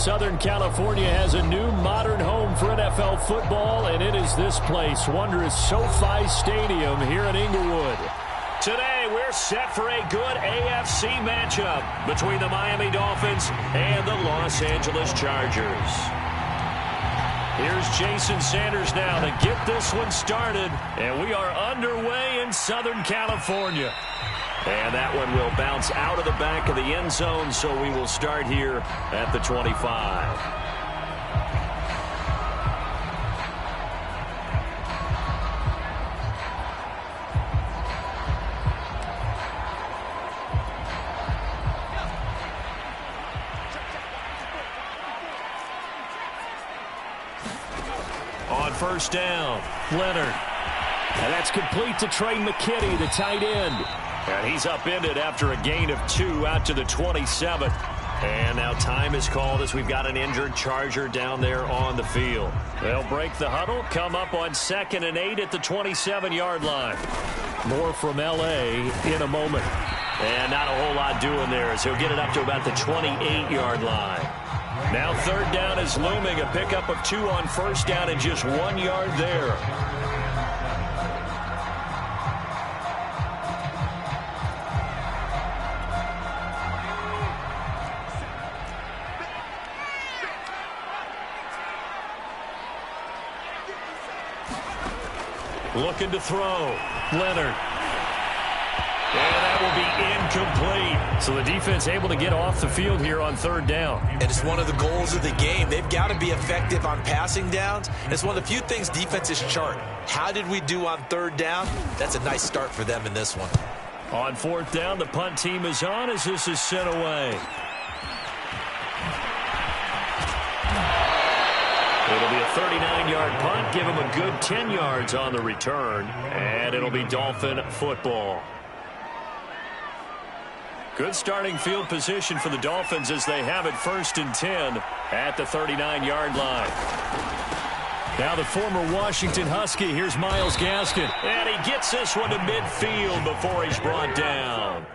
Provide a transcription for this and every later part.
Southern California has a new modern home for NFL football, and it is this place, wondrous SoFi Stadium here in Inglewood. Today, we're set for a good AFC matchup between the Miami Dolphins and the Los Angeles Chargers. Here's Jason Sanders now to get this one started, and we are underway in Southern California. And that one will bounce out of the back of the end zone, so we will start here at the 25. On first down, Leonard. And that's complete to Trey McKitty, the tight end. And he's upended after a gain of 2 out to the 27. And now time is called as we've got an injured Charger down there on the field. They'll break the huddle, come up on 2nd and 8 at the 27-yard line. More from L.A. in a moment. And not a whole lot doing there as he'll get it up to about the 28-yard line. Now 3rd down is looming, a pickup of 2 on first down and just 1 yard there. Looking to throw. Leonard. And that will be incomplete. So the defense able to get off the field here on 3rd down. And it's one of the goals of the game. They've got to be effective on passing downs. And it's one of the few things defenses chart. How did we do on 3rd down? That's a nice start for them in this one. On 4th down, the punt team is on as this is sent away. It'll be a 39-yard punt, give him a good 10 yards on the return, and it'll be Dolphin football. Good starting field position for the Dolphins as they have it 1st and 10 at the 39-yard line. Now the former Washington Husky, here's Myles Gaskin, and he gets this one to midfield before he's brought down.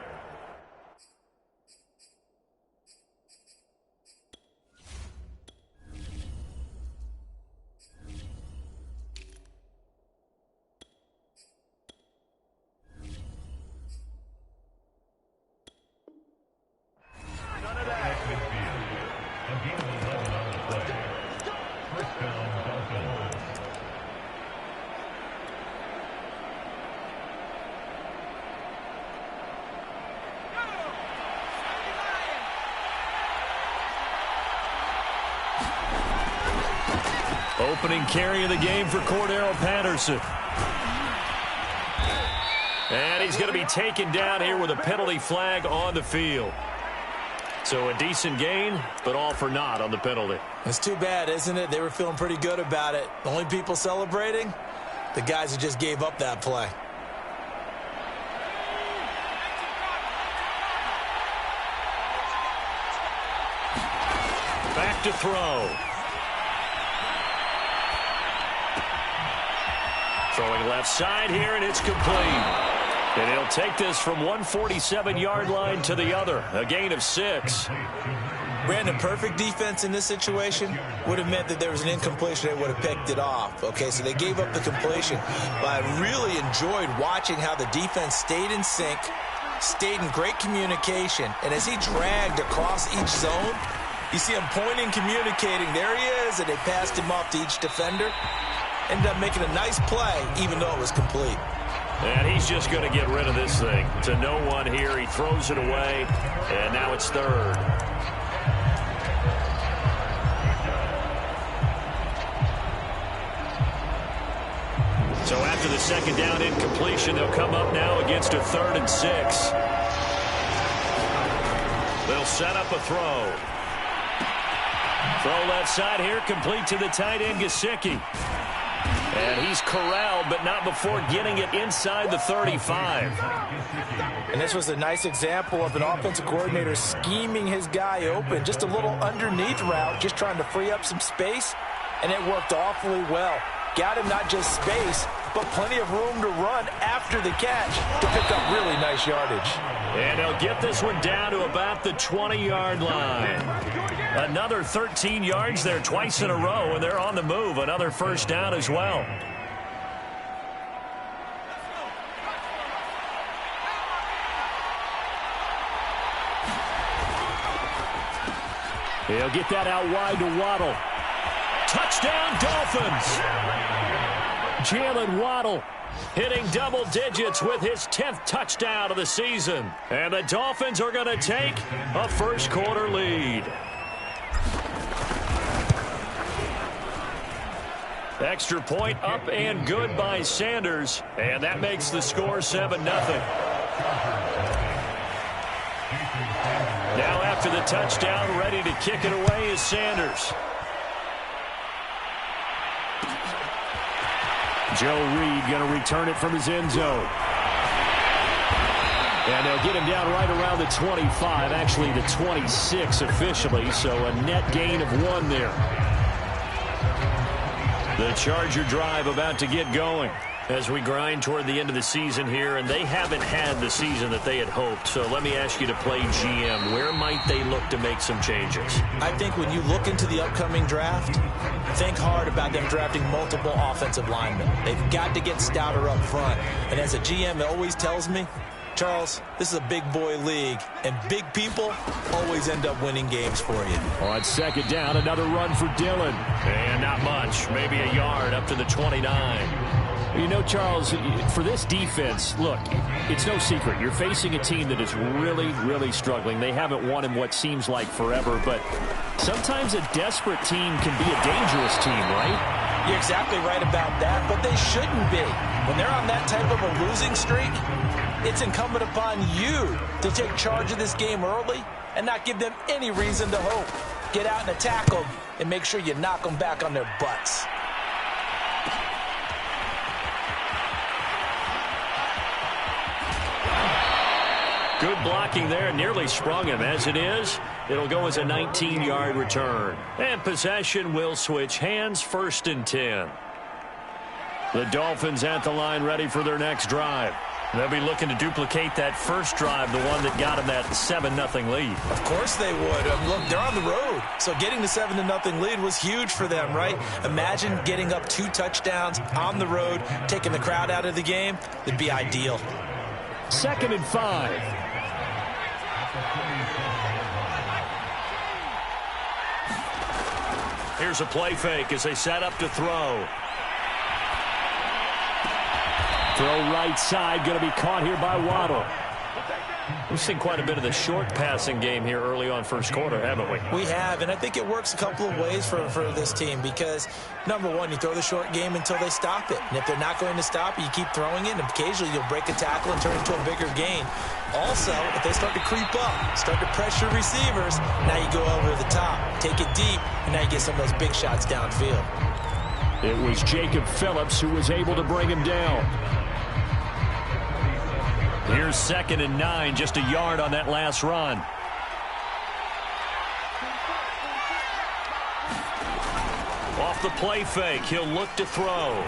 Opening carry of the game for Cordero Patterson. And he's going to be taken down here with a penalty flag on the field. So a decent gain, but all for naught on the penalty. It's too bad, isn't it? They were feeling pretty good about it. The only people celebrating, the guys who just gave up that play. Back to throw. Throwing left side here, and it's complete. And he'll take this from 147-yard line to the other. A gain of 6. Brandon, perfect defense in this situation would have meant that there was an incompletion. They would have picked it off. Okay, so they gave up the completion. But I really enjoyed watching how the defense stayed in sync, stayed in great communication. And as he dragged across each zone, you see him pointing, communicating. There he is, and they passed him off to each defender. Ended up making a nice play, even though it was complete. And he's just going to get rid of this thing. To no one here, he throws it away, and now it's 3rd. So after the 2nd down incompletion, they'll come up now against a 3rd and 6. They'll set up a throw. Throw left side here, complete to the tight end, Gesicki. And he's corralled, but not before getting it inside the 35. And this was a nice example of an offensive coordinator scheming his guy open. Just a little underneath route, just trying to free up some space, and it worked awfully well. Got him not just space, but plenty of room to run after the catch to pick up really nice yardage. And they'll get this one down to about the 20-yard line. Another 13 yards there twice in a row, and they're on the move. Another first down as well. He'll get that out wide to Waddle. Touchdown, Dolphins! Jalen Waddle hitting double digits with his 10th touchdown of the season. And the Dolphins are going to take a first quarter lead. Extra point up and good by Sanders. And that makes the score 7-0. Now after the touchdown, ready to kick it away is Sanders. Joe Reed going to return it from his end zone. And they'll get him down right around the 25, actually the 26 officially, so a net gain of 1 there. The Charger drive about to get going as we grind toward the end of the season here, and they haven't had the season that they had hoped. So let me ask you to play GM. Where might they look to make some changes? I think when you look into the upcoming draft, think hard about them drafting multiple offensive linemen. They've got to get stouter up front. And as a GM, it always tells me, Charles, this is a big boy league, and big people always end up winning games for you. On second down, another run for Dillon. And not much, maybe a yard up to the 29. You know, Charles, for this defense, look, it's no secret. You're facing a team that is really, really struggling. They haven't won in what seems like forever, but sometimes a desperate team can be a dangerous team, right? You're exactly right about that, but they shouldn't be. When they're on that type of a losing streak, it's incumbent upon you to take charge of this game early and not give them any reason to hope. Get out and attack them and make sure you knock them back on their butts. Good blocking there, nearly sprung him. As it is, it'll go as a 19-yard return. And possession will switch hands, 1st and 10. The Dolphins at the line ready for their next drive. They'll be looking to duplicate that first drive, the one that got them that 7-0 lead. Of course they would. Look, they're on the road, so getting the 7-0 lead was huge for them, right? Imagine getting up 2 touchdowns on the road, taking the crowd out of the game. It'd be ideal. 2nd and 5. Here's a play fake as they set up to throw. Throw right side, going to be caught here by Waddle. We've seen quite a bit of the short passing game here early on first quarter, haven't we? We have, and I think it works a couple of ways for this team because, number one, you throw the short game until they stop it. And if they're not going to stop it, you keep throwing it, and occasionally you'll break a tackle and turn it into a bigger gain. Also, if they start to creep up, start to pressure receivers, now you go over the top, take it deep, and now you get some of those big shots downfield. It was Jacob Phillips who was able to bring him down. Here's 2nd and 9, just a yard on that last run. Off the play fake, he'll look to throw.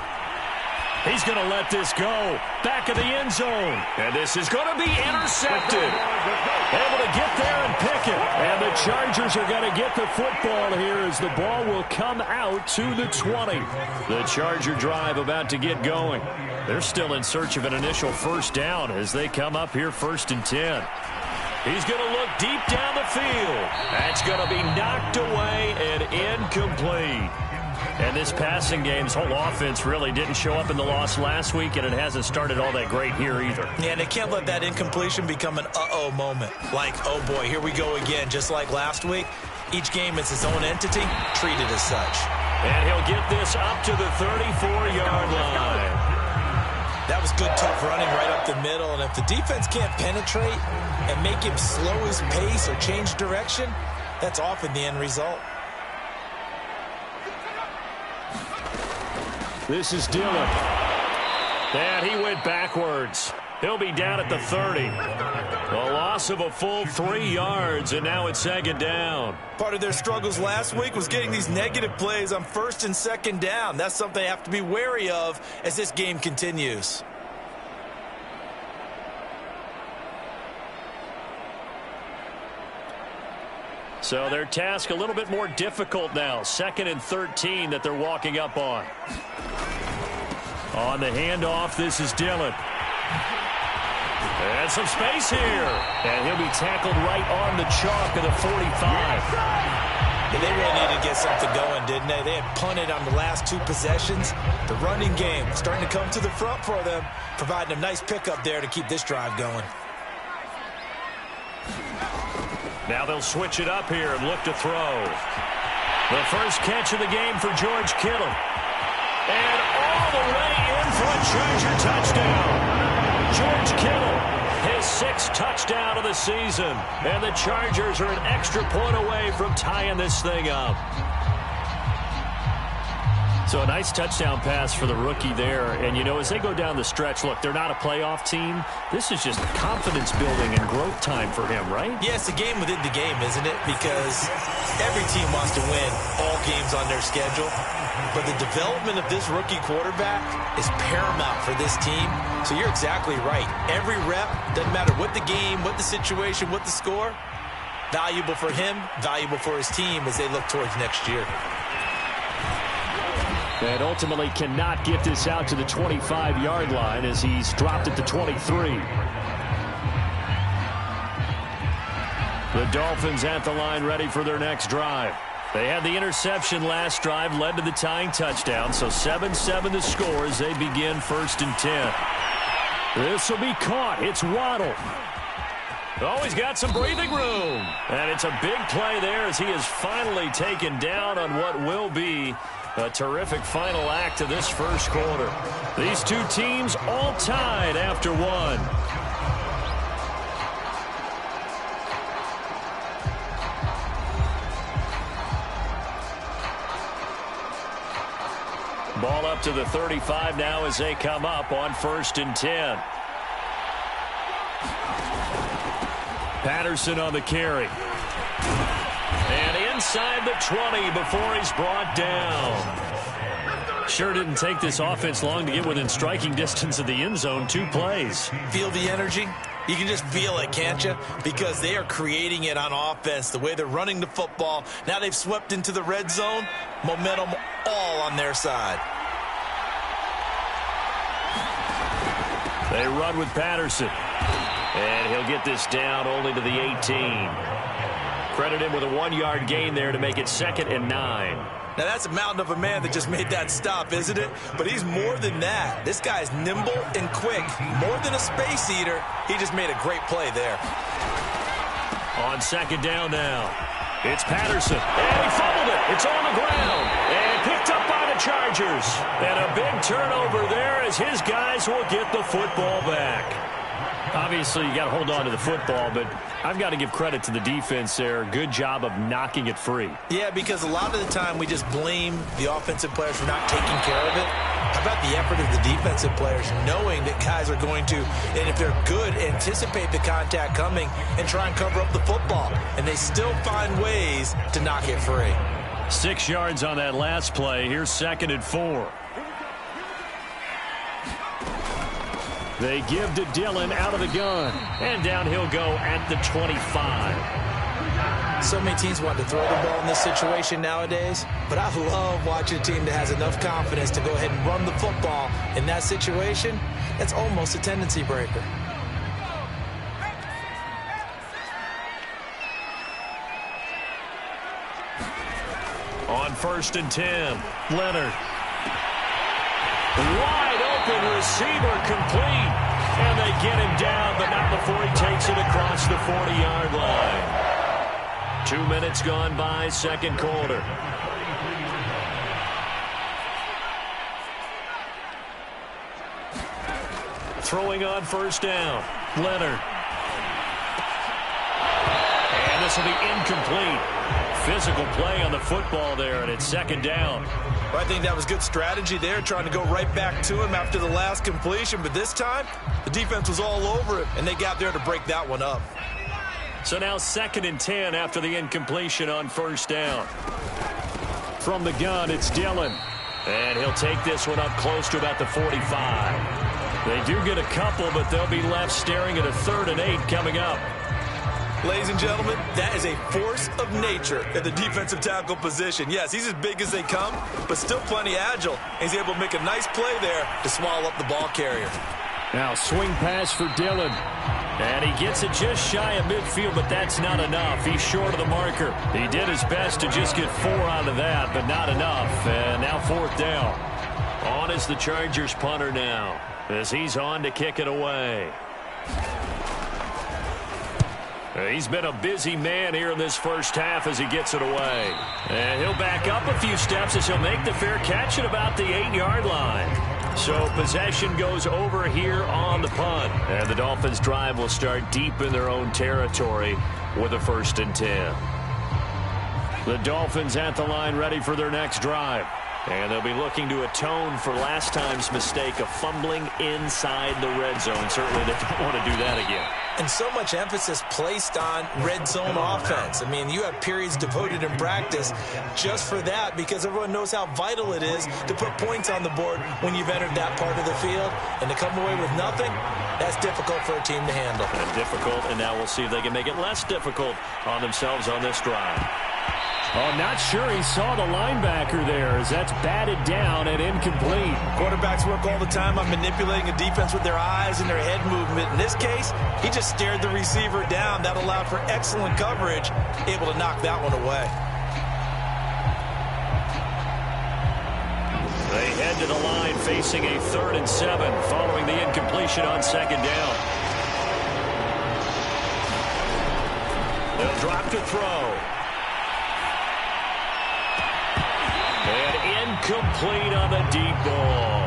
He's going to let this go. Back of the end zone. And this is going to be intercepted. Able to get there and pick it. And the Chargers are going to get the football here as the ball will come out to the 20. The Charger drive about to get going. They're still in search of an initial first down as they come up here 1st and 10. He's going to look deep down the field. That's going to be knocked away and incomplete. And this passing game, this whole offense really didn't show up in the loss last week, and it hasn't started all that great here either. Yeah, and they can't let that incompletion become an uh-oh moment. Like, oh boy, here we go again. Just like last week, each game is its own entity, treated as such. And he'll get this up to the 34-yard line. That was good, tough running right up the middle. And if the defense can't penetrate and make him slow his pace or change direction, that's often the end result. This is Dillon. And he went backwards. He'll be down at the 30. A loss of a full 3 yards, and now it's 2nd down. Part of their struggles last week was getting these negative plays on 1st and 2nd down. That's something they have to be wary of as this game continues. So their task a little bit more difficult now. 2nd and 13 that they're walking up on. On the handoff, this is Dillon. And some space here. And he'll be tackled right on the chalk of the 45. Yeah, they really needed to get something going, didn't they? They had punted on the last 2 possessions. The running game starting to come to the front for them, providing a nice pickup there to keep this drive going. Now they'll switch it up here and look to throw. The first catch of the game for George Kittle. And all the way in for a Charger touchdown. George Kittle, his 6th touchdown of the season. And the Chargers are an extra point away from tying this thing up. So a nice touchdown pass for the rookie there. And, you know, as they go down the stretch, look, they're not a playoff team. This is just confidence building and growth time for him, right? Yeah, it's a game within the game, isn't it? Because every team wants to win all games on their schedule. But the development of this rookie quarterback is paramount for this team. So you're exactly right. Every rep, doesn't matter what the game, what the situation, what the score, valuable for him, valuable for his team as they look towards next year. And ultimately cannot get this out to the 25-yard line as he's dropped at the 23. The Dolphins at the line ready for their next drive. They had the interception last drive, led to the tying touchdown. So 7-7 the score as they begin 1st and 10. This will be caught. It's Waddle. Oh, he's got some breathing room. And it's a big play there as he is finally taken down on what will be a terrific final act of this first quarter. These 2 teams all tied after 1. Ball up to the 35 now as they come up on 1st and 10. Patterson on the carry. And inside the 20 before he's brought down. Sure didn't take this offense long to get within striking distance of the end zone. 2 plays. Feel the energy? You can just feel it, can't you? Because they are creating it on offense, the way they're running the football. Now they've swept into the red zone. Momentum all on their side. They run with Patterson. And he'll get this down only to the 18. Credit him with a 1-yard gain there to make it 2nd and 9. Now, that's a mountain of a man that just made that stop, isn't it? But he's more than that. This guy's nimble and quick. More than a space eater. He just made a great play there. On 2nd down now. It's Patterson. And he fumbled it. It's on the ground. And picked up by the Chargers. And a big turnover there as his guys will get the football back. Obviously, you got to hold on to the football, but I've got to give credit to the defense there. Good job of knocking it free. Yeah, because a lot of the time we just blame the offensive players for not taking care of it. How about the effort of the defensive players knowing that guys are going to, and if they're good, anticipate the contact coming and try and cover up the football. And they still find ways to knock it free. 6 yards on that last play. Here's 2nd and 4. They give to Dillon out of the gun. And down he'll go at the 25. So many teams want to throw the ball in this situation nowadays. But I love watching a team that has enough confidence to go ahead and run the football in that situation. That's almost a tendency breaker. On 1st and 10, Leonard. Wide open receiver complete. And they get him down, but not before he takes it across the 40-yard line. 2 minutes gone by, 2nd quarter. Throwing on 1st down, Leonard. And this will be incomplete. Physical play on the football there, and it's 2nd down. Well, I think that was good strategy there, trying to go right back to him after the last completion. But this time, the defense was all over it, and they got there to break that one up. So now 2nd and 10 after the incompletion on 1st down. From the gun, it's Dillon. And he'll take this one up close to about the 45. They do get a couple, but they'll be left staring at a 3rd and 8 coming up. Ladies and gentlemen, that is a force of nature at the defensive tackle position. Yes, he's as big as they come, but still plenty agile. He's able to make a nice play there to swallow up the ball carrier. Now swing pass for Dillon. And he gets it just shy of midfield, but that's not enough. He's short of the marker. He did his best to just get 4 out of that, but not enough. And now 4th down. On is the Chargers punter now, as he's on to kick it away. He's been a busy man here in this first half as he gets it away. And he'll back up a few steps as he'll make the fair catch at about the 8-yard line. So possession goes over here on the punt. And the Dolphins' drive will start deep in their own territory with a 1st and 10. The Dolphins at the line ready for their next drive. And they'll be looking to atone for last time's mistake of fumbling inside the red zone. Certainly they don't want to do that again. And so much emphasis placed on red zone offense. I mean, you have periods devoted in practice just for that because everyone knows how vital it is to put points on the board when you've entered that part of the field. And to come away with nothing, that's difficult for a team to handle. And difficult, and now we'll see if they can make it less difficult on themselves on this drive. Oh, not sure he saw the linebacker there as that's batted down and incomplete. Quarterbacks work all the time on manipulating a defense with their eyes and their head movement. In this case, he just stared the receiver down. That allowed for excellent coverage, able to knock that one away. They head to the line facing a 3rd and 7 following the incompletion on 2nd down. They'll drop to throw. And incomplete on the deep ball.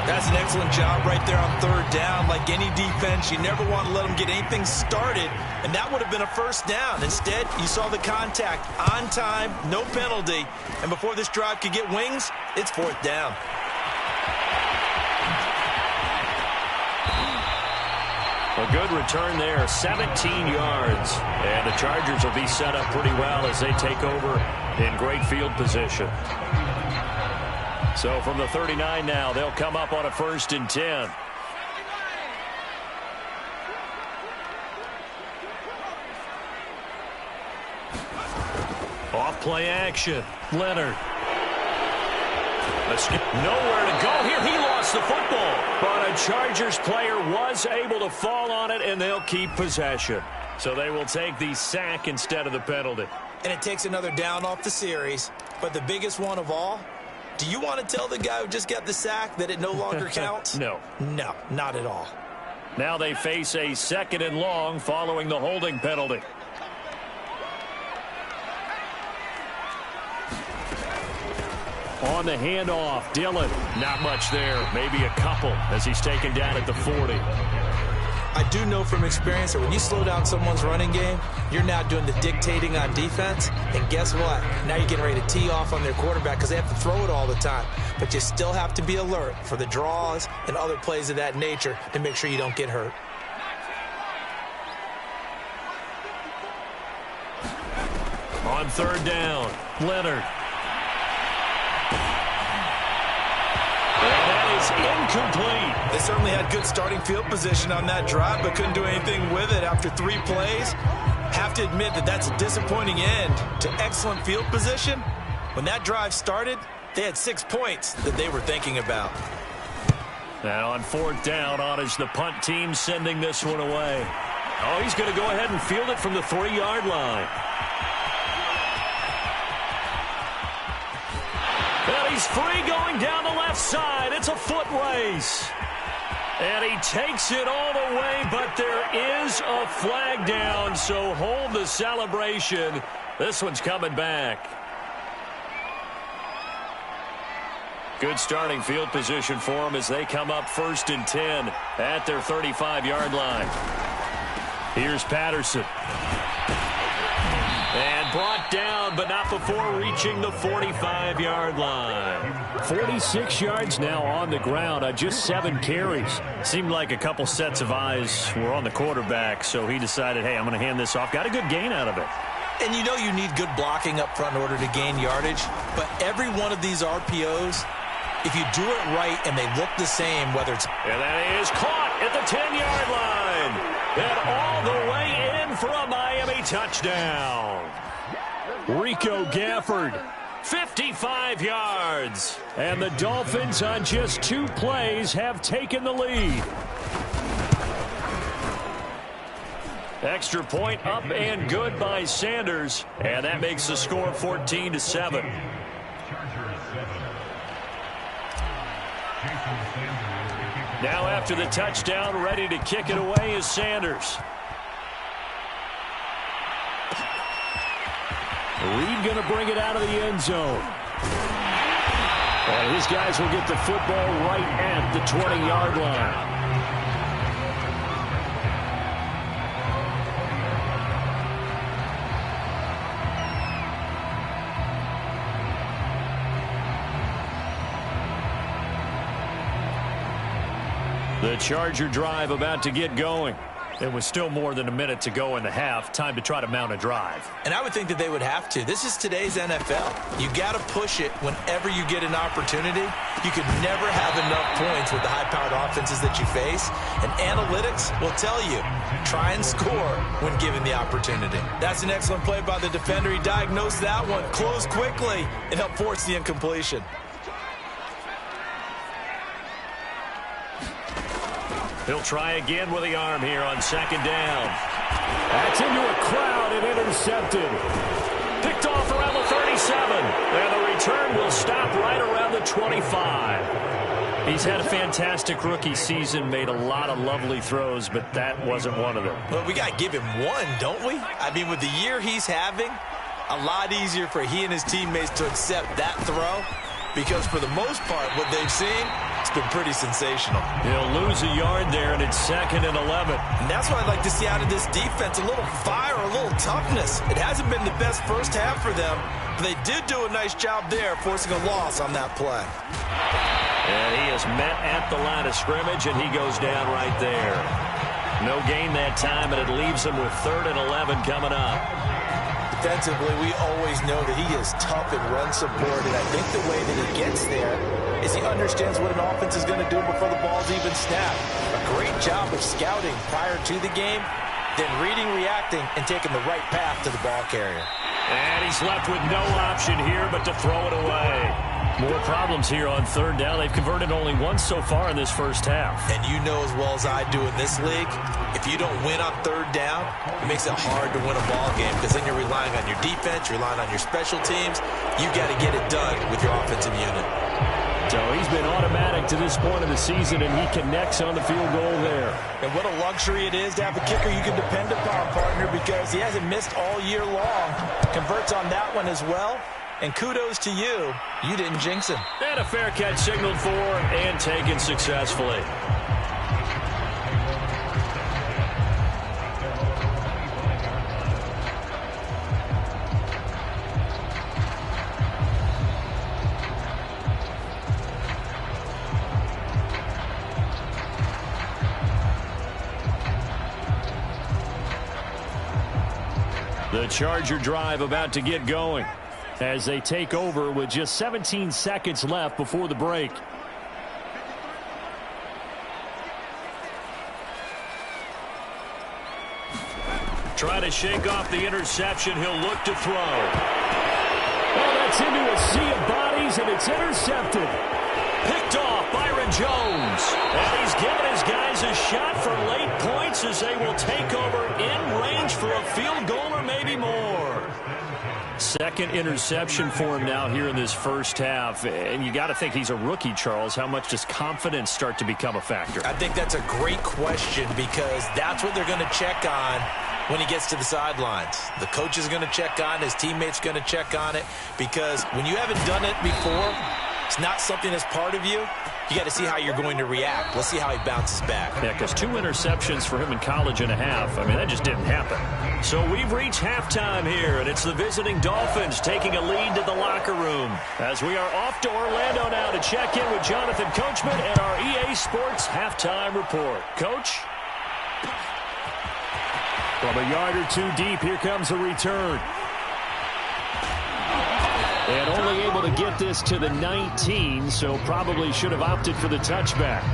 That's an excellent job right there on 3rd down. Like any defense, you never want to let them get anything started, and that would have been a 1st down. Instead, you saw the contact on time, no penalty, and before this drive could get wings, it's 4th down. A good return there, 17 yards. And the Chargers will be set up pretty well as they take over in great field position. So from the 39 now, they'll come up on a 1st and 10. Off play action. Leonard. Nowhere to go here. He lost the football. But a Chargers player was able to fall on it, and they'll keep possession. So they will take the sack instead of the penalty. And it takes another down off the series. But the biggest one of all, do you want to tell the guy who just got the sack that it no longer counts? No. No, not at all. Now they face a 2nd and long following the holding penalty. On the handoff, Dillon. Not much there. Maybe a couple as he's taken down at the 40. I do know from experience that when you slow down someone's running game, you're now doing the dictating on defense. And guess what? Now you're getting ready to tee off on their quarterback because they have to throw it all the time. But you still have to be alert for the draws and other plays of that nature to make sure you don't get hurt. On 3rd down, Leonard. Incomplete. They certainly had good starting field position on that drive, but couldn't do anything with it after 3 plays. Have to admit that that's a disappointing end to excellent field position. When that drive started, they had 6 points that they were thinking about. And on 4th down, on is the punt team sending this one away. Oh, he's going to go ahead and field it from the 3-yard line. And he's free going down the left side. It's a foot race. And he takes it all the way, but there is a flag down, so hold the celebration. This one's coming back. Good starting field position for them as they come up 1st and 10 at their 35-yard line. Here's Patterson. And brought down, but not before reaching the 45-yard line. 46 yards now on the ground on just 7 carries. Seemed like a couple sets of eyes were on the quarterback, so he decided, hey, I'm going to hand this off. Got a good gain out of it. And you know you need good blocking up front in order to gain yardage, but every one of these RPOs, if you do it right and they look the same, whether it's... And that is caught at the 10-yard line. And all the way in for a Miami touchdown. Rico Gafford, 55 yards. And the Dolphins on just 2 plays have taken the lead. Extra point up and good by Sanders. And that makes the score 14-7. Now after the touchdown, ready to kick it away is Sanders. Reed going to bring it out of the end zone. And these guys will get the football right at the 20-yard line. The Charger drive about to get going. It was still more than a minute to go in the half. Time to try to mount a drive. And I would think that they would have to. This is today's NFL. You got to push it whenever you get an opportunity. You could never have enough points with the high-powered offenses that you face. And analytics will tell you, try and score when given the opportunity. That's an excellent play by the defender. He diagnosed that one, closed quickly, and helped force the incompletion. He'll try again with the arm here on second down. That's into a crowd and intercepted. Picked off around the 37. And the return will stop right around the 25. He's had a fantastic rookie season, made a lot of lovely throws, but that wasn't one of them. Well, we got to give him one, don't we? I mean, with the year he's having, a lot easier for he and his teammates to accept that throw. Because for the most part, what they've seen, it's been pretty sensational. He'll lose a yard there, and it's 2nd and 11. And that's what I'd like to see out of this defense, a little fire, a little toughness. It hasn't been the best first half for them, but they did do a nice job there, forcing a loss on that play. And he is met at the line of scrimmage, and he goes down right there. No gain that time, and it leaves him with 3rd and 11 coming up. Defensively, we always know that he is tough and run support, and I think the way that he gets there is he understands what an offense is going to do before the ball's even snapped. A great job of scouting prior to the game, then reading, reacting, and taking the right path to the ball carrier. And he's left with no option here but to throw it away. More problems here on 3rd down. They've converted only once so far in this first half. And you know as well as I do in this league, if you don't win on 3rd down, it makes it hard to win a ball game because then you're relying on your defense, you're relying on your special teams. You got to get it done with your offensive unit. So he's been automatic to this point of the season, and he connects on the field goal there. And what a luxury it is to have a kicker you can depend upon, partner, because he hasn't missed all year long. Converts on that one as well. And kudos to you. You didn't jinx him. And a fair catch signaled for and taken successfully. The Charger drive about to get going as they take over with just 17 seconds left before the break. Try to shake off the interception. He'll look to throw. Oh, that's into a sea of bodies, and it's intercepted. Picked off Byron Jones. And he's given his guys a shot for late points as they will take over in range for a field goal or maybe more. Second interception for him now here in this first half. And you got to think he's a rookie, Charles. How much does confidence start to become a factor? I think that's a great question because that's what they're going to check on when he gets to the sidelines. The coach is going to check on, his teammates going to check on it because when you haven't done it before, it's not something that's part of you. You got to see how you're going to react. Let's see how he bounces back. Yeah, because 2 interceptions for him in college and a half. I mean, that just didn't happen. So we've reached halftime here, and it's the visiting Dolphins taking a lead to the locker room. As we are off to Orlando now to check in with Jonathan Coachman and our EA Sports halftime report. Coach? From a yard or two deep, here comes a return. And only able to get this to the 19, so probably should have opted for the touchback.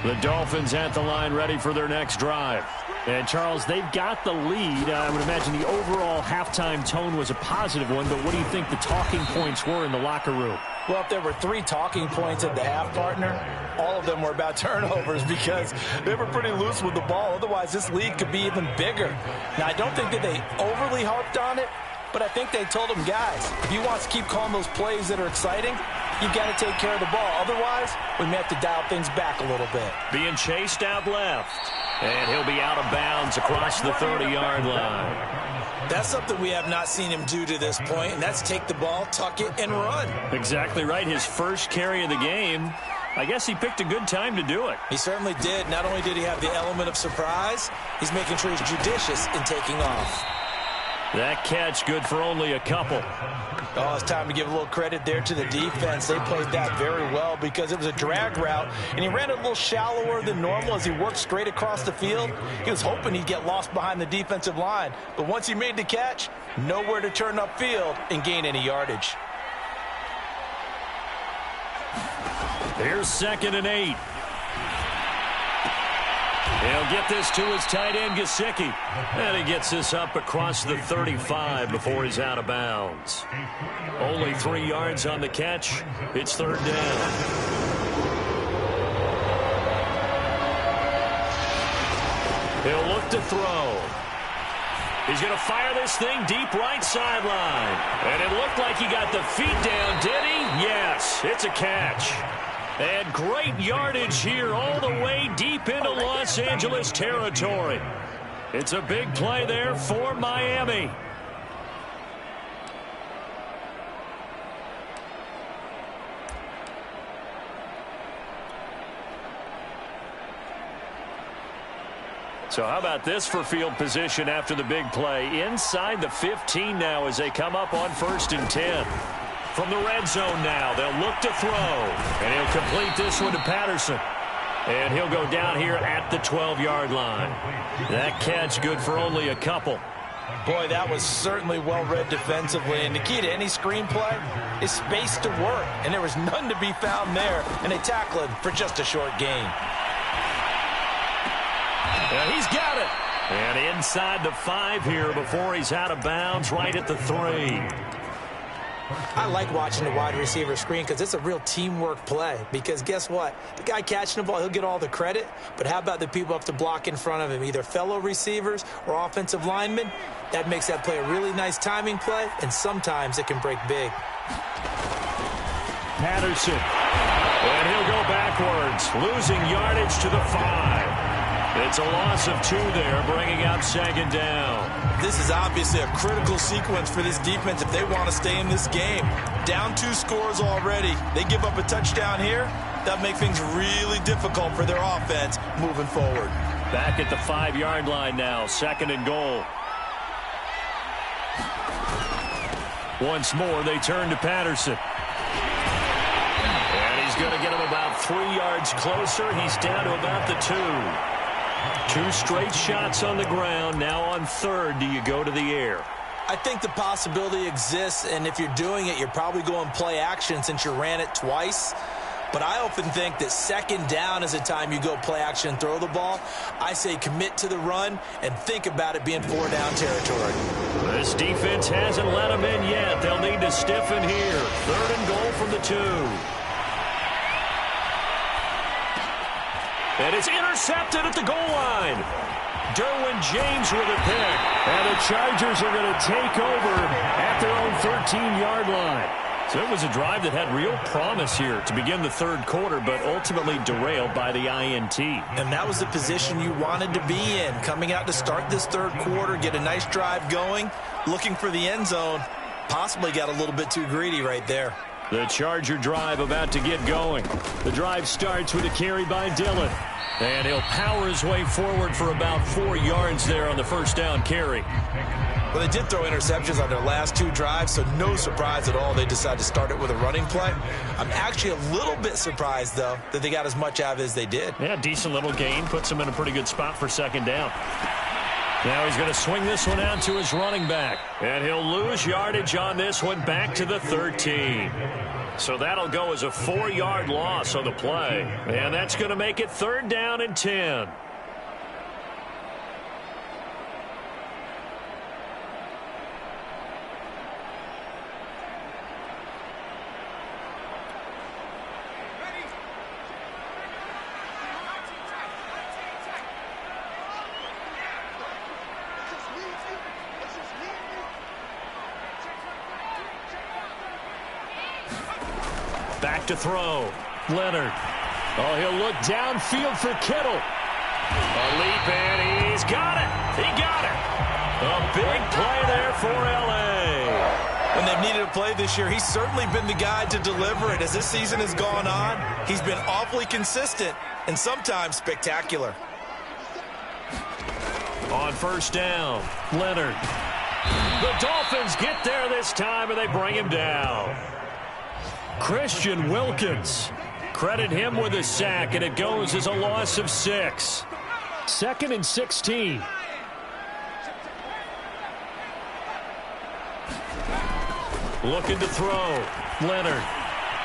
The Dolphins at the line ready for their next drive. And, Charles, they've got the lead. I would imagine the overall halftime tone was a positive one, but what do you think the talking points were in the locker room? Well, if there were 3 talking points at the half, partner, all of them were about turnovers because they were pretty loose with the ball. Otherwise, this lead could be even bigger. Now, I don't think that they overly harped on it, but I think they told them, guys, if you want to keep calling those plays that are exciting, you've got to take care of the ball. Otherwise, we may have to dial things back a little bit. Being chased out left. And he'll be out of bounds across the 30-yard line. That's something we have not seen him do to this point, and that's take the ball, tuck it, and run. Exactly right. His first carry of the game. I guess he picked a good time to do it. He certainly did. Not only did he have the element of surprise, he's making sure he's judicious in taking off. That catch good for only a couple. Oh, it's time to give a little credit there to the defense. They played that very well because it was a drag route, and he ran it a little shallower than normal as he worked straight across the field. He was hoping he'd get lost behind the defensive line, but once he made the catch, nowhere to turn upfield and gain any yardage. Here's 2nd and 8. He'll get this to his tight end, Gesicki. And he gets this up across the 35 before he's out of bounds. Only 3 yards on the catch. It's 3rd down. He'll look to throw. He's going to fire this thing deep right sideline. And it looked like he got the feet down, did he? Yes, it's a catch. And great yardage here all the way deep into Los Angeles territory. It's a big play there for Miami. So how about this for field position after the big play? Inside the 15 now as they come up on 1st and 10. From the red zone now, they'll look to throw. And he'll complete this one to Patterson. And he'll go down here at the 12-yard line. That catch good for only a couple. Boy, that was certainly well-read defensively. And the key to any screenplay is space to work. And there was none to be found there. And they tackled him for just a short gain. And he's got it. And inside the 5 here before he's out of bounds right at the 3. I like watching the wide receiver screen because it's a real teamwork play. Because guess what? The guy catching the ball, he'll get all the credit. But how about the people up to block in front of him, either fellow receivers or offensive linemen? That makes that play a really nice timing play, and sometimes it can break big. Patterson. And he'll go backwards, losing yardage to the 5. It's a loss of 2 there, bringing up 2nd down. This is obviously a critical sequence for this defense if they want to stay in this game. Down 2 scores already. They give up a touchdown here. That makes things really difficult for their offense moving forward. Back at the 5-yard line now, 2nd and goal. Once more, they turn to Patterson. And he's going to get him about 3 yards closer. He's down to about the 2. 2 straight shots on the ground. Now on 3rd, do you go to the air? I think the possibility exists, and if you're doing it, you're probably going play action since you ran it twice. But I often think that 2nd down is the time you go play action and throw the ball. I say commit to the run and think about it being 4-down territory. This defense hasn't let them in yet. They'll need to stiffen here. 3rd and goal from the 2. And it's intercepted at the goal line. Derwin James with a pick. And the Chargers are going to take over at their own 13-yard line. So it was a drive that had real promise here to begin the 3rd quarter, but ultimately derailed by the INT. And that was the position you wanted to be in. Coming out to start this 3rd quarter, get a nice drive going, looking for the end zone. Possibly got a little bit too greedy right there. The Charger drive about to get going. The drive starts with a carry by Dillon. And he'll power his way forward for about 4 yards there on the 1st down carry. Well, they did throw interceptions on their last 2 drives, so no surprise at all they decided to start it with a running play. I'm actually a little bit surprised, though, that they got as much out of it as they did. Yeah, decent little gain. Puts them in a pretty good spot for 2nd down. Now he's going to swing this one out to his running back. And he'll lose yardage on this one back to the 13. So that'll go as a 4-yard loss on the play. And that's going to make it 3rd down and 10. Back to throw. Leonard. Oh, he'll look downfield for Kittle. A leap, and he's got it. He got it. A big play there for L.A. When they've needed a play this year, he's certainly been the guy to deliver it. As this season has gone on, he's been awfully consistent and sometimes spectacular. On 1st down, Leonard. The Dolphins get there this time, and they bring him down. Christian Wilkins. Credit him with a sack, and it goes as a loss of 6. 2nd and 16. Looking to throw. Leonard.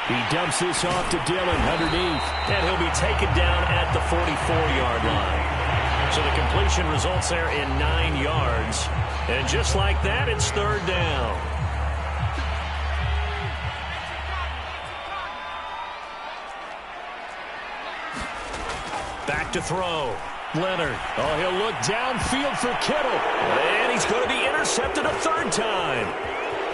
He dumps this off to Dillon underneath. And he'll be taken down at the 44-yard line. So the completion results there in 9 yards. And just like that, it's 3rd down. Back to throw. Leonard. Oh, he'll look downfield for Kittle. And he's going to be intercepted a 3rd time.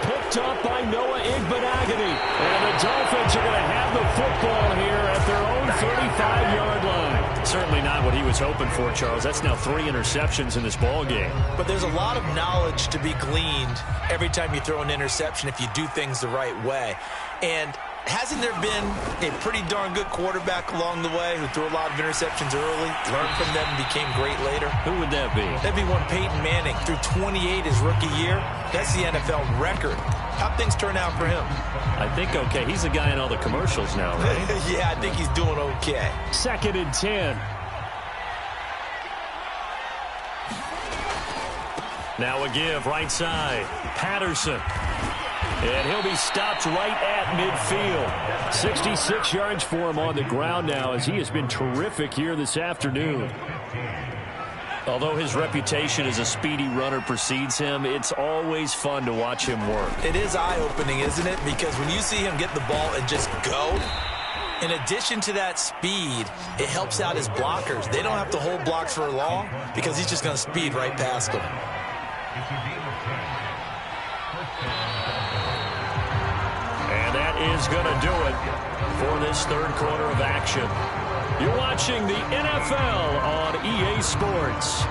Picked up by Noah Igbenogany. And the Dolphins are going to have the football here at their own 35-yard line. Certainly not what he was hoping for, Charles. That's now 3 interceptions in this ball game. But there's a lot of knowledge to be gleaned every time you throw an interception if you do things the right way. And hasn't there been a pretty darn good quarterback along the way who threw a lot of interceptions early, learned from them, and became great later? Who would that be? That'd be one Peyton Manning. Threw 28 his rookie year. That's the NFL record. How'd things turn out for him? I think okay. He's the guy in all the commercials now, right? Yeah, I think he's doing okay. 2nd and 10. Now a give right side. Patterson. And he'll be stopped right at midfield. 66 yards for him on the ground now as he has been terrific here this afternoon. Although his reputation as a speedy runner precedes him, it's always fun to watch him work. It is eye-opening, isn't it? Because when you see him get the ball and just go, in addition to that speed, it helps out his blockers. They don't have to hold blocks for long because he's just going to speed right past them. And that is going to do it for this 3rd quarter of action. You're watching the NFL on EA Sports.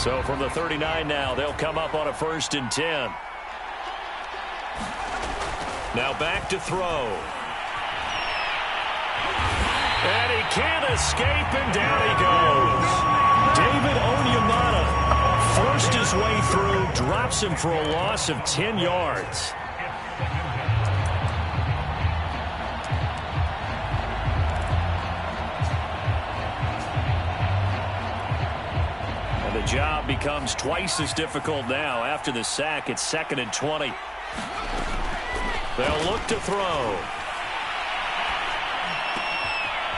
So from the 39 now, they'll come up on a 1st and 10. Now back to throw. And he can't escape, and down he goes. David Onyemata forced his way through, drops him for a loss of 10 yards. And the job becomes twice as difficult now. After the sack, it's 2nd and 20. They'll look to throw.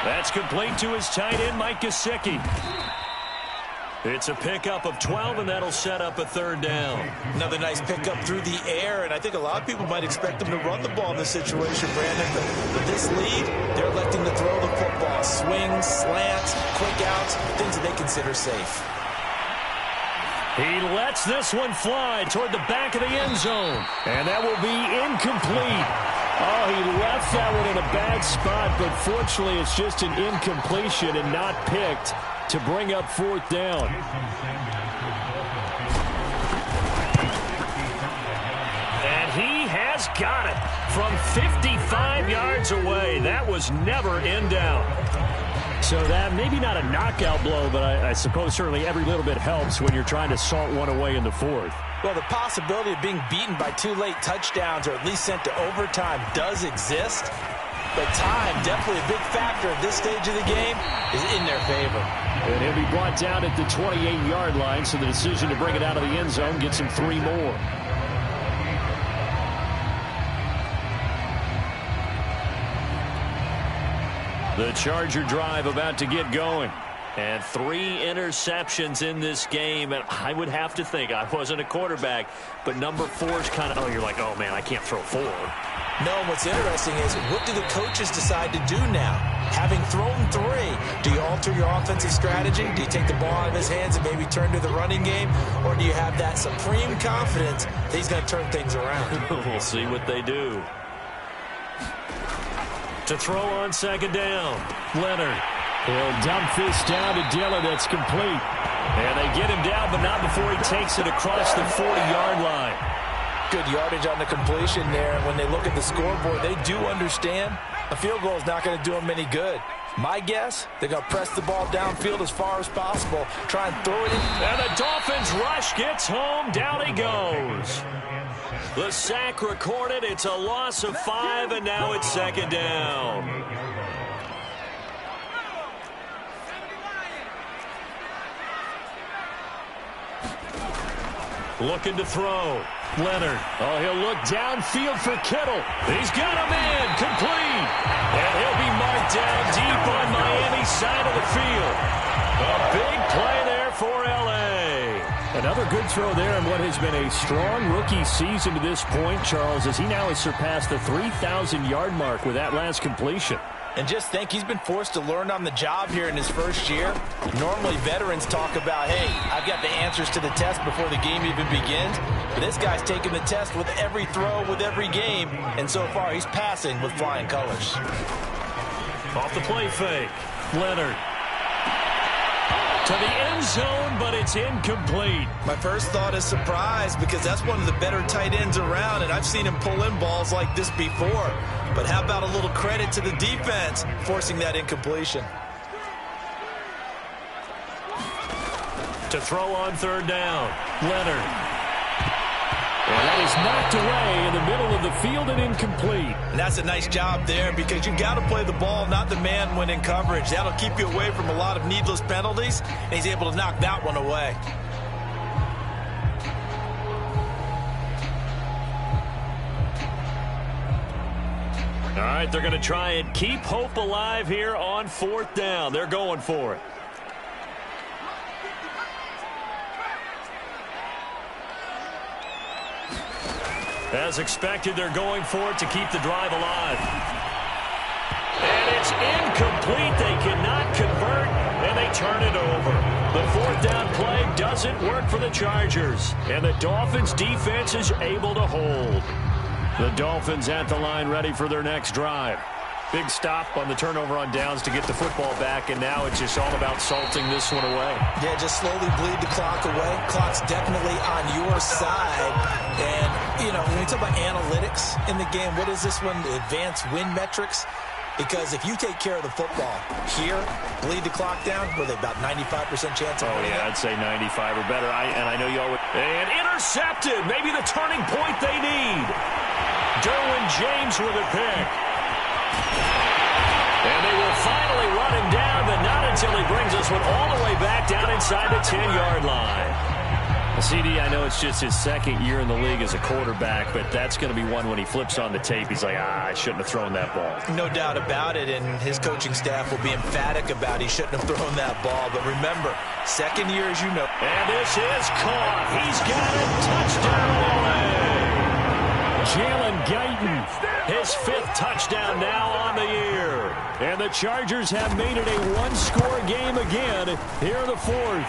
That's complete to his tight end, Mike Gesicki. It's a pickup of 12, and that'll set up a 3rd down. Another nice pickup through the air, and I think a lot of people might expect them to run the ball in this situation, Brandon. But with this lead, they're electing to throw the football. Swings, slants, quick outs, things that they consider safe. He lets this one fly toward the back of the end zone. And that will be incomplete. Oh, he left that one in a bad spot, but fortunately it's just an incompletion and not picked to bring up 4th down. And he has got it from 55 yards away. That was never in doubt. So that maybe not a knockout blow, but I suppose certainly every little bit helps when you're trying to salt one away in the 4th. Well, the possibility of being beaten by 2 late touchdowns or at least sent to overtime does exist. but time, definitely a big factor at this stage of the game, is in their favor. And he'll be brought down at the 28-yard line, so the decision to bring it out of the end zone gets him 3 more. The Charger drive about to get going. And 3 interceptions in this game. And I would have to think, I wasn't a quarterback, but number 4 is kind of, oh, you're like, oh, man, I can't throw 4. No, what's interesting is, what do the coaches decide to do now? Having thrown 3, do you alter your offensive strategy? Do you take the ball out of his hands and maybe turn to the running game? Or do you have that supreme confidence that he's going to turn things around? We'll see what they do. To throw on second down, Leonard. He'll dump this down to Dillon. That's complete. And they get him down, but not before he takes it across the 40-yard line. Good yardage on the completion there. And when they look at the scoreboard, they do understand a field goal is not going to do them any good. My guess, they're going to press the ball downfield as far as possible, try and throw it in. And the Dolphins rush gets home. Down he goes. The sack recorded. It's a loss of 5, and now it's second down. Looking to throw. Leonard. Oh, he'll look downfield for Kittle. He's got him in. Complete. And he'll be marked down deep on Miami's side of the field. A big play there for L.A. Another good throw there in what has been a strong rookie season to this point, Charles, as he now has surpassed the 3,000-yard mark with that last completion. And just think, he's been forced to learn on the job here in his first year. Normally, veterans talk about, hey, I've got the answers to the test before the game even begins. But this guy's taking the test with every throw, with every game. And so far, he's passing with flying colors. Off the play fake. Leonard. To the end zone, but it's incomplete. My first thought is surprise, because that's one of the better tight ends around, and I've seen him pull in balls like this before. But how about a little credit to the defense forcing that incompletion? To throw on third down, Leonard. And that is knocked away in the middle of the field and incomplete. And that's a nice job there, because you've got to play the ball, not the man when in coverage. That'll keep you away from a lot of needless penalties, and he's able to knock that one away. All right, they're going to try and keep hope alive here on fourth down. They're going for it. As expected, they're going for it to keep the drive alive. And it's incomplete. They cannot convert, and they turn it over. The fourth down play doesn't work for the Chargers, and the Dolphins' defense is able to hold. The Dolphins at the line ready for their next drive. Big stop on the turnover on downs to get the football back, and now it's just all about salting this one away. Yeah, just slowly bleed the clock away. Clock's definitely on your side. And, you know, when we talk about analytics in the game, what is this one? Advanced win metrics? Because if you take care of the football here, bleed the clock down, with about 95% chance of winning. Oh, yeah, I'd say 95 or better. And I know you all would. And intercepted. Maybe the turning point they need. Derwin James with a pick. And they will finally run him down, but not until he brings us one all the way back down inside the 10-yard line. CD, I know it's just his second year in the league as a quarterback, but that's going to be one when he flips on the tape. He's like, I shouldn't have thrown that ball. No doubt about it, and his coaching staff will be emphatic about he shouldn't have thrown that ball. But remember, second year, as you know. And this is caught. He's got it. Touchdown, LA. Jalen Guyton, his fifth touchdown now on the year. And the Chargers have made it a one-score game again here in the fourth.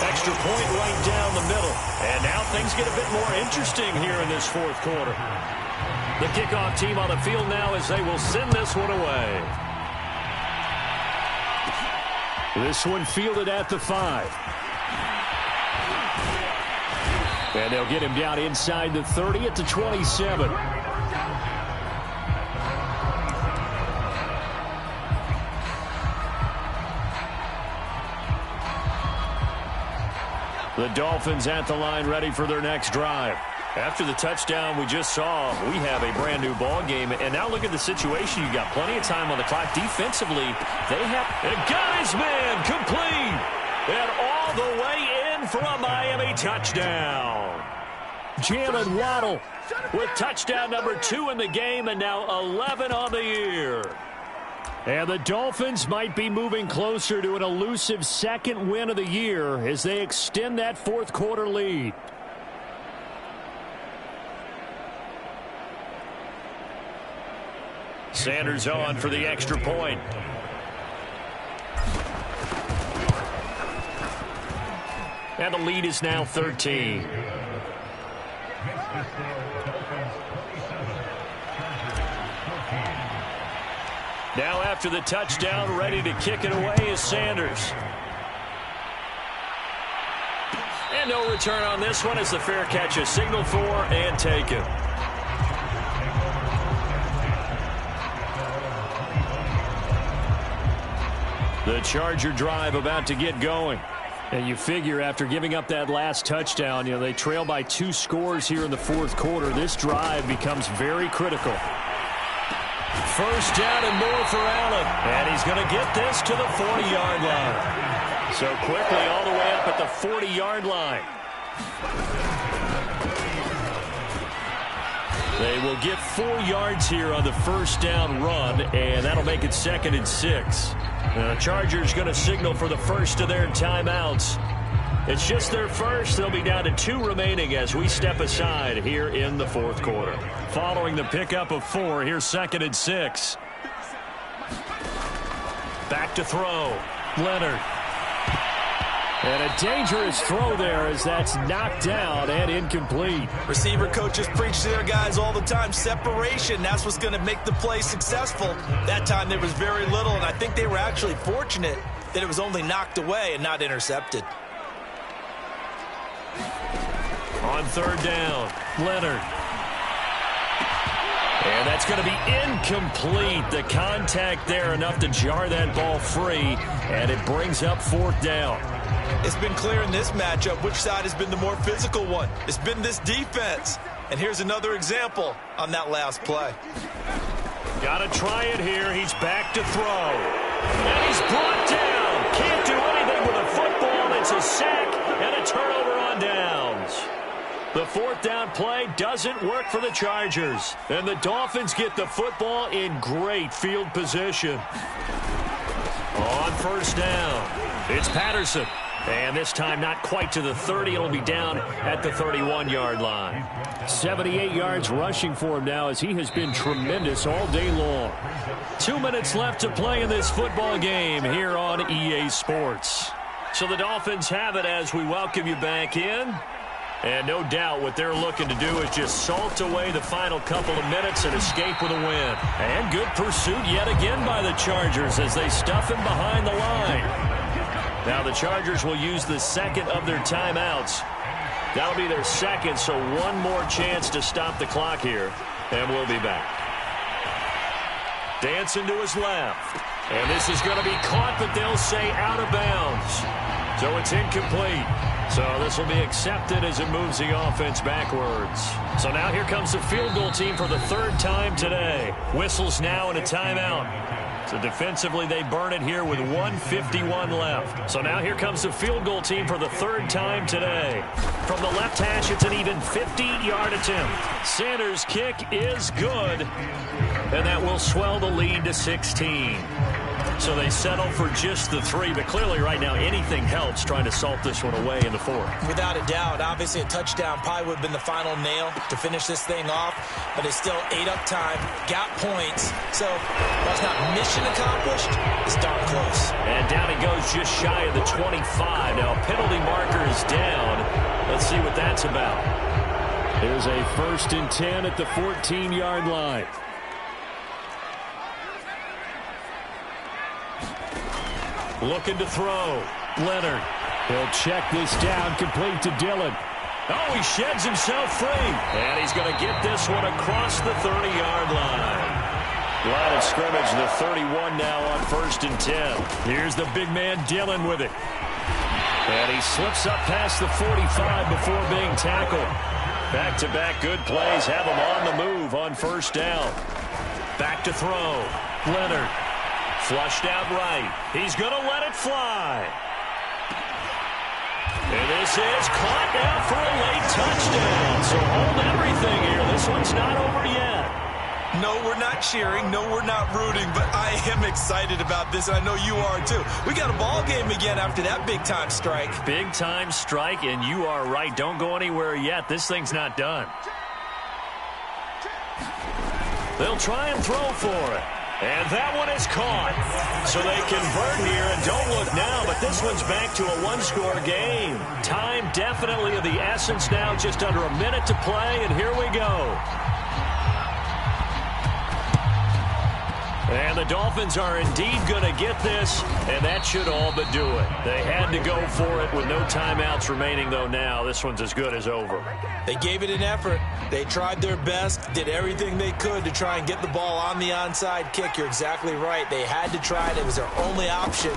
Extra point right down the middle. And now things get a bit more interesting here in this fourth quarter. The kickoff team on the field now as they will send this one away. This one fielded at the 5. And they'll get him down inside the 30 at the 27. The Dolphins at the line ready for their next drive. After the touchdown we just saw, we have a brand new ball game. And now look at the situation. You got plenty of time on the clock. Defensively, they have and got his man complete. And all the way in for a Miami touchdown. Jalen Waddle with touchdown number 2 in the game, and now 11 on the year. And the Dolphins might be moving closer to an elusive second win of the year as they extend that fourth quarter lead. Sanders on for the extra point. And the lead is now 13. Now after the touchdown, ready to kick it away is Sanders. And no return on this one as the fair catch is signaled for and taken. The Charger drive about to get going. And you figure after giving up that last touchdown, they trail by 2 scores here in the fourth quarter. This drive becomes very critical. First down and more for Allen. And he's going to get this to the 40-yard line. So quickly all the way up at the 40-yard line. They will get 4 yards here on the first down run, and that'll make it 2nd and 6. The Chargers going to signal for the first of their timeouts. It's just their first. They'll be down to 2 remaining as we step aside here in the fourth quarter. Following the pickup of 4, here's 2nd and 6. Back to throw. Leonard. And a dangerous throw there as that's knocked down and incomplete. Receiver coaches preach to their guys all the time. Separation, that's what's going to make the play successful. That time there was very little, and I think they were actually fortunate that it was only knocked away and not intercepted. On third down, Leonard. And that's going to be incomplete. The contact there enough to jar that ball free, and it brings up 4th down. It's been clear in this matchup which side has been the more physical one. It's been this defense. And here's another example on that last play. Got to try it here. He's back to throw. And he's brought down. Can't do anything with a football. It's a sack and a turnover on downs. The 4th down play doesn't work for the Chargers. And the Dolphins get the football in great field position. On first down, it's Patterson. And this time not quite to the 30. It'll be down at the 31-yard line. 78 yards rushing for him now as he has been tremendous all day long. 2 minutes left to play in this football game here on EA Sports. So the Dolphins have it as we welcome you back in. And no doubt what they're looking to do is just salt away the final couple of minutes and escape with a win. And good pursuit yet again by the Chargers as they stuff him behind the line. Now the Chargers will use the second of their timeouts. That'll be their second, so one more chance to stop the clock here. And we'll be back. Dancing to his left. And this is going to be caught, but they'll say out of bounds. So it's incomplete. So this will be accepted as it moves the offense backwards. So now here comes the field goal team for the 3rd time today. Whistles now and a timeout. So defensively, they burn it here with 1:51 left. So now here comes the field goal team for the 3rd time today. From the left hash, it's an even 50-yard attempt. Sanders' kick is good, and that will swell the lead to 16. So they settle for just the 3, but clearly right now anything helps trying to salt this one away in the 4th. Without a doubt, obviously a touchdown probably would have been the final nail to finish this thing off, but it's still ate up time, got points, so while it's not mission accomplished, it's darn close. And down he goes just shy of the 25. Now a penalty marker is down. Let's see what that's about. Here's a 1st and 10 at the 14-yard line. Looking to throw. Leonard. He'll check this down, complete to Dillon. Oh, he sheds himself free. And he's going to get this one across the 30-yard line. Line of scrimmage, the 31 now on 1st and 10. Here's the big man Dillon with it. And he slips up past the 45 before being tackled. Back-to-back good plays have him on the move on first down. Back to throw. Leonard. Flushed out right. He's going to let it fly. And this is caught now for a late touchdown. So hold everything here. This one's not over yet. No, we're not cheering. No, we're not rooting. But I am excited about this, and I know you are too. We got a ball game again after that big-time strike. Big-time strike, and you are right. Don't go anywhere yet. This thing's not done. They'll try and throw for it. And that one is caught. So they convert here, and don't look now, but this one's back to a one-score game. Time definitely of the essence now, just under a minute to play, and here we go. And the Dolphins are indeed going to get this, and that should all but do it. They had to go for it with no timeouts remaining, though now. This one's as good as over. They gave it an effort. They tried their best, did everything they could to try and get the ball on the onside kick. You're exactly right. They had to try it. It was their only option.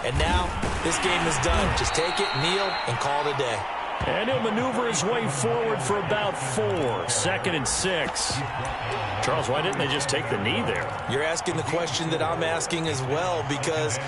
And now this game is done. Just take it, kneel, and call it a day. And he'll maneuver his way forward for about 4. 2nd and 6. Charles, why didn't they just take the knee there? You're asking the question that I'm asking as well, because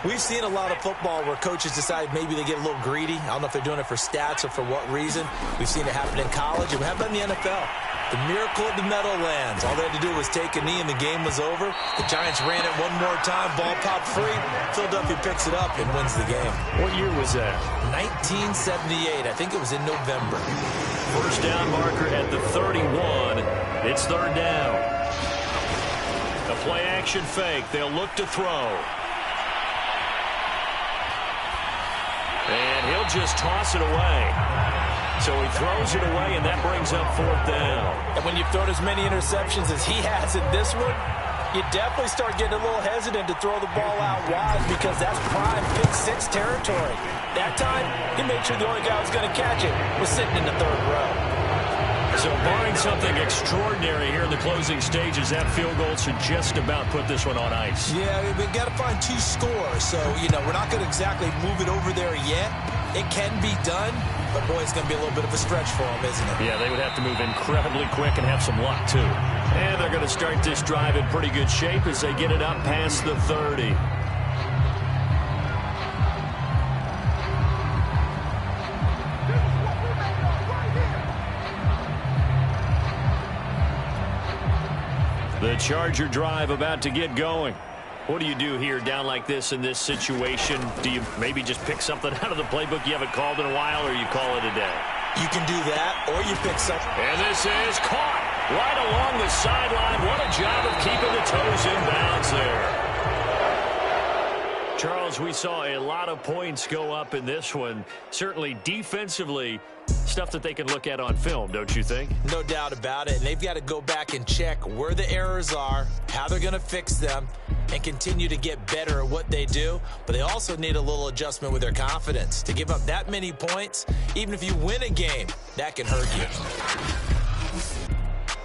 we've seen a lot of football where coaches decide maybe they get a little greedy. I don't know if they're doing it for stats or for what reason. We've seen it happen in college, and we have it in the NFL. The miracle of the Meadowlands. All they had to do was take a knee, and the game was over. The Giants ran it one more time. Ball popped free. Philadelphia picks it up and wins the game. What year was that? 1978. I think it was in November. First down marker at the 31. It's 3rd down. A play-action fake. They'll look to throw. And he'll just toss it away. So he throws it away, and that brings up 4th down. And when you've thrown as many interceptions as he has in this one, you definitely start getting a little hesitant to throw the ball out wide, because that's prime pick 6 territory. That time, he made sure the only guy who was going to catch it was sitting in the 3rd row. So barring something extraordinary here in the closing stages, that field goal should just about put this one on ice. Yeah, we've got to find 2 scores. So, we're not going to exactly move it over there yet. It can be done. But, boy, it's going to be a little bit of a stretch for them, isn't it? Yeah, they would have to move incredibly quick and have some luck, too. And they're going to start this drive in pretty good shape as they get it up past the 30. The Charger drive about to get going. What do you do here down like this in this situation? Do you maybe just pick something out of the playbook you haven't called in a while, or you call it a day? You can do that, or you pick something. And this is caught right along the sideline. What a job of keeping the toes in bounds there. Charles, we saw a lot of points go up in this one. Certainly defensively, stuff that they can look at on film, don't you think? No doubt about it. And they've got to go back and check where the errors are, how they're going to fix them, and continue to get better at what they do. But they also need a little adjustment with their confidence. To give up that many points, even if you win a game, that can hurt you.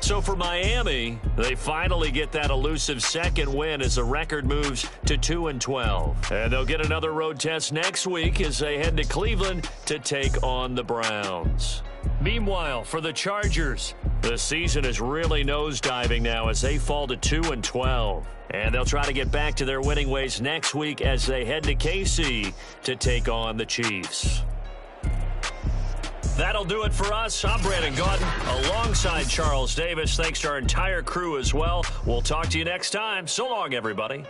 So for Miami, they finally get that elusive 2nd win as the record moves to 2-12. And they'll get another road test next week as they head to Cleveland to take on the Browns. Meanwhile, for the Chargers, the season is really nosediving now as they fall to 2-12. And they'll try to get back to their winning ways next week as they head to KC to take on the Chiefs. That'll do it for us. I'm Brandon Gaudin alongside Charles Davis. Thanks to our entire crew as well. We'll talk to you next time. So long, everybody.